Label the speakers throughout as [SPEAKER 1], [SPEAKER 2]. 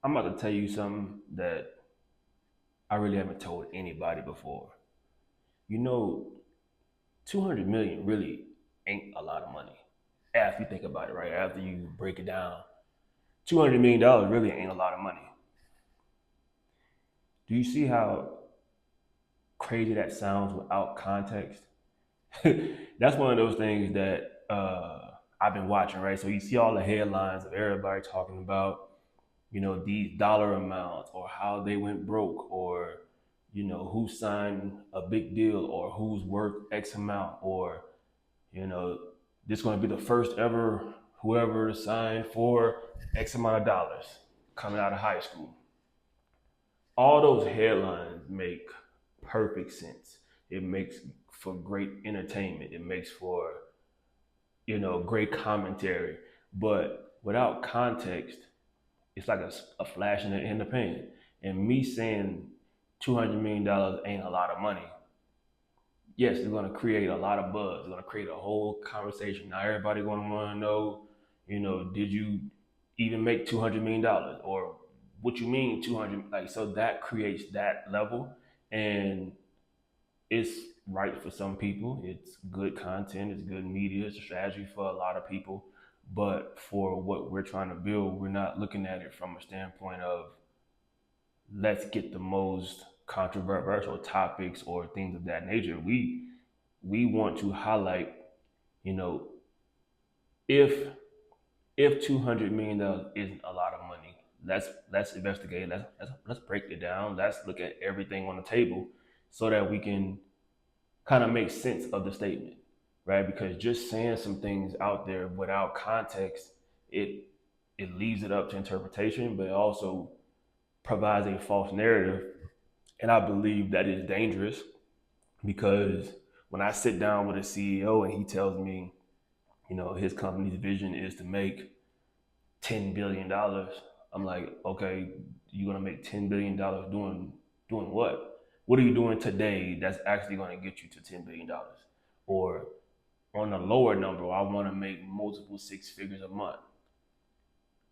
[SPEAKER 1] I'm about to tell you something that I really haven't told anybody before. You know, 200 million really ain't a lot of money. After you think about it, right? After you break it down, $200 million really ain't a lot of money. Do you see how crazy that sounds without context? That's one of those things that I've been watching, right? So you see all the headlines of everybody talking about, these dollar amounts or how they went broke or, who signed a big deal or who's worth X amount or, you know, this is going to be the first ever whoever signed for X amount of dollars coming out of high school. All those headlines make perfect sense. It makes for great entertainment. It makes for, great commentary. But without context, it's like a flash in the pan. And me saying $200 million ain't a lot of money. Yes, it's going to create a lot of buzz. It's going to create a whole conversation. Now everybody going to want to know, did you even make $200 million or what you mean 200? Like, so that creates that level, and it's right for some people. It's good content. It's good media. It's a strategy for a lot of people. But for what we're trying to build, we're not looking at it from a standpoint of let's get the most controversial topics or things of that nature. We want to highlight, you know, if $200 million isn't a lot of money, let's investigate. Let's break it down. Let's look at everything on the table so that we can kind of make sense of the statement, right? Because just saying some things out there without context, it it leaves it up to interpretation, but it also provides a false narrative. And I believe that is dangerous because when I sit down with a CEO and he tells me, his company's vision is to make $10 billion, I'm like, okay, you're gonna make $10 billion doing what? What are you doing today that's actually gonna get you to $10 billion? Or on a lower number, I want to make multiple six figures a month.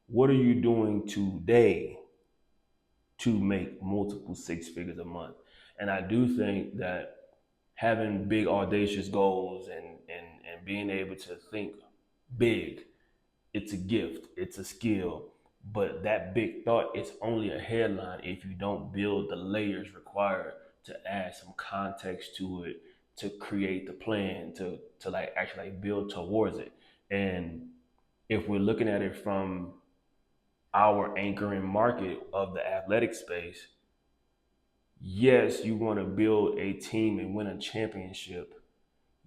[SPEAKER 1] What are you doing today to make multiple six figures a month? And I do think that having big audacious goals and being able to think big, it's a gift, it's a skill. But that big thought is only a headline if you don't build the layers required to add some context to it, to create the plan, to like actually like build towards it. And if we're looking at it from our anchoring market of the athletic space, yes, you want to build a team and win a championship.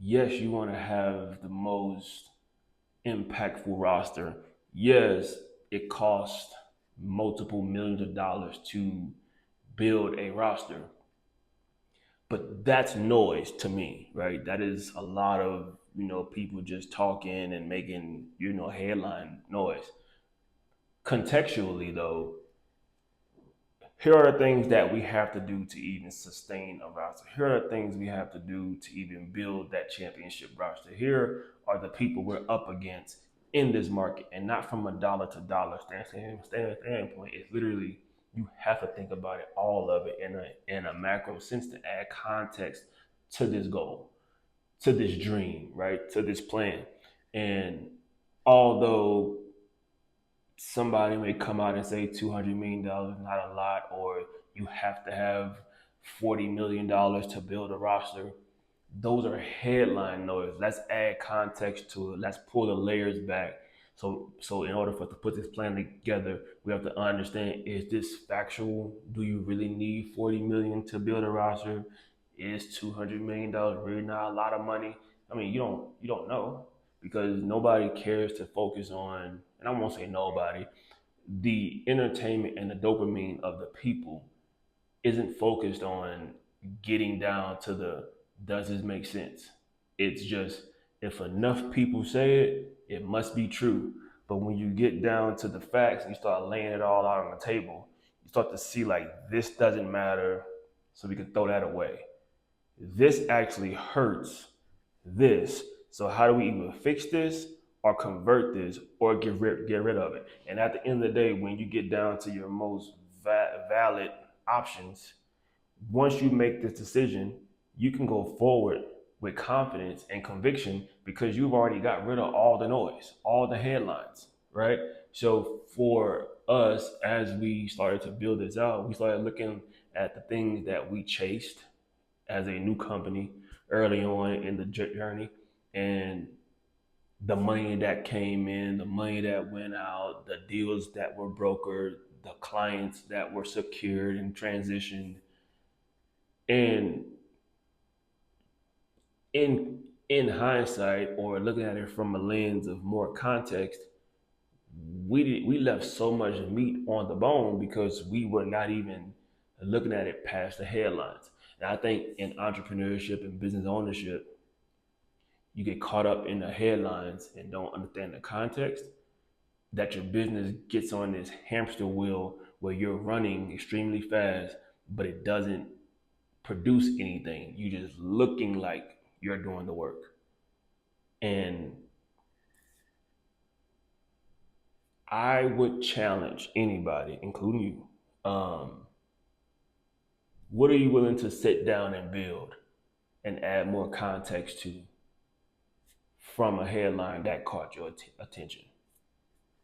[SPEAKER 1] Yes, you want to have the most impactful roster. Yes, it costs multiple millions of dollars to build a roster, but that's noise to me, right? That is a lot of people just talking and making headline noise. Contextually, though, here are the things that we have to do to even sustain a roster. Here are the things we have to do to even build that championship roster. Here are the people we're up against in this market, and not from a dollar to dollar standpoint. It's literally you have to think about it, all of it in a macro sense to add context to this goal, to this dream, right, to this plan. And although somebody may come out and say $200 million not a lot, or you have to have $40 million to build a roster. Those are headline noise. Let's add context to it. Let's pull the layers back. So in order for us to put this plan together, we have to understand: is this factual? Do you really need 40 million to build a roster? Is $200 million really not a lot of money? I mean, you don't know because nobody cares to focus on, and I won't say nobody, the entertainment and the dopamine of the people isn't focused on getting down to the does this make sense? It's just if enough people say it, it must be true. But when you get down to the facts and you start laying it all out on the table, you start to see like this doesn't matter, so we can throw that away. This actually hurts this. So how do we even fix this? or convert this or get rid of it. And at the end of the day, when you get down to your most valid options, once you make this decision, you can go forward with confidence and conviction because you've already got rid of all the noise, all the headlines, right? So for us, as we started to build this out, we started looking at the things that we chased as a new company early on in the journey, and the money that came in, the money that went out, the deals that were brokered, the clients that were secured and transitioned. And in hindsight, or looking at it from a lens of more context, we left so much meat on the bone because we were not even looking at it past the headlines. And I think in entrepreneurship and business ownership, you get caught up in the headlines and don't understand the context, that your business gets on this hamster wheel where you're running extremely fast, but it doesn't produce anything. You just looking like you're doing the work. And I would challenge anybody, including you. What are you willing to sit down and build and add more context to from a headline that caught your attention?